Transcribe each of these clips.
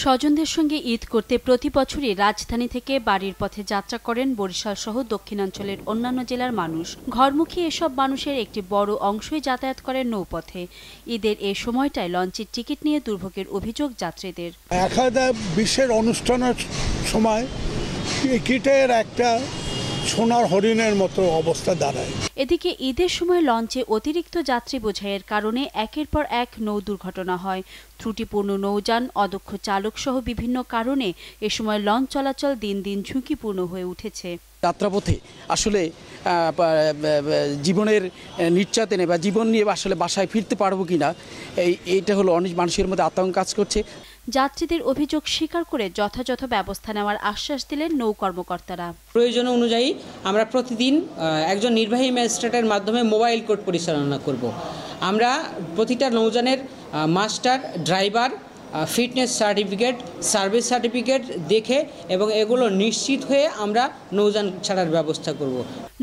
স্বজনদের সঙ্গে ঈদ করতে প্রতি বছরই রাজধানী থেকে বাড়ির পথে যাত্রা করেন বরিশাল সহ দক্ষিণাঞ্চলের অন্যান্য জেলার মানুষ। ঘরমুখী এসব মানুষের একটি বড় অংশই যাতায়াত করেন নৌপথে। ঈদের এ সময়টায় লঞ্চের টিকিট নিয়ে দুর্ভোগের অভিযোগ যাত্রীদের। একটা বিশেষ অনুষ্ঠানের সময় টিকিটের একটা সোনার হরিণের মতো অবস্থা দাঁড়ায়। এদিকে ঈদের সময় লঞ্চে অতিরিক্ত যাত্রী বোঝাইয়ের কারণে একের পর এক নৌ দুর্ঘটনা হয়। ত্রুটিপূর্ণ নৌযান, অদক্ষ চালক সহ বিভিন্ন কারণে এ সময় লঞ্চ চলাচল দিন দিন ঝুঁকিপূর্ণ হয়ে উঠেছে। যাত্রাপথে আসলে জীবনের নির্যাতনে বা জীবন নিয়ে আসলে বাসায় ফিরতে পারবো কিনা এইটা হলো অনেক মানুষের মধ্যে আতঙ্ক কাজ করছে। যাত্রীদের অভিযোগ স্বীকার করে যথাযথ ব্যবস্থা নেওয়ার আশ্বাস দিলেন নৌ কর্মকর্তারা। প্রয়োজন অনুযায়ী আমরা প্রতিদিন একজন নির্বাহী ম্যাজিস্ট্রেটের মাধ্যমে মোবাইল কোর্ট পরিচালনা করব। আমরা প্রতিটা নৌযানের master, driver, fitness certificate, service certificate দেখে এবং এগুলো নিশ্চিত হয়ে আমরা নৌযান ছাড়ার ব্যবস্থা করব।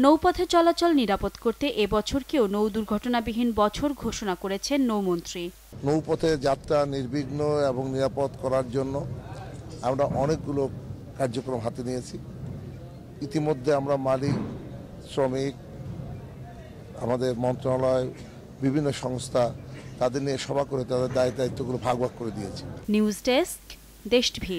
নৌপথে চলাচল নিরাপদ করতে এবছরকেও নৌ দুর্ঘটনাবিহীন বছর ঘোষণা করেছেন নৌমন্ত্রী। নৌপথে যাত্রা নির্বিঘ্ন এবং নিরাপদ করার জন্য আমরা অনেকগুলো কার্যক্রম হাতে নিয়েছি। ইতিমধ্যে আমরা মালিক, শ্রমিক, আমাদের মন্ত্রণালয়, বিভিন্ন সংস্থা তাদের নিয়ে সভা করে তাদের দায়িত্বগুলো ভাগ করে দিয়েছি। নিউজ ডেস্ক, দেশ টিভি।